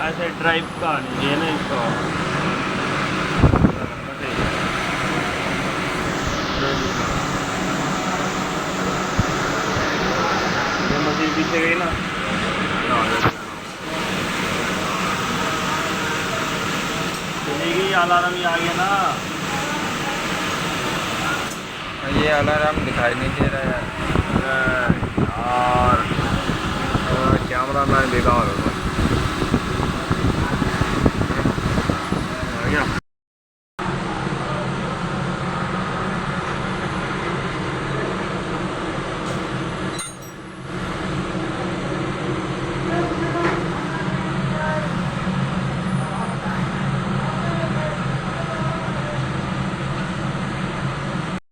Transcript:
ऐसे ड्राइव का नहीं है ना इसका। ये मशीन पीछे गई ना। चलेगी, अलार्म ही आ गया ना। ये अलार्म दिखाई नहीं दे रहा है यार और कैमरा मैन बेकार हो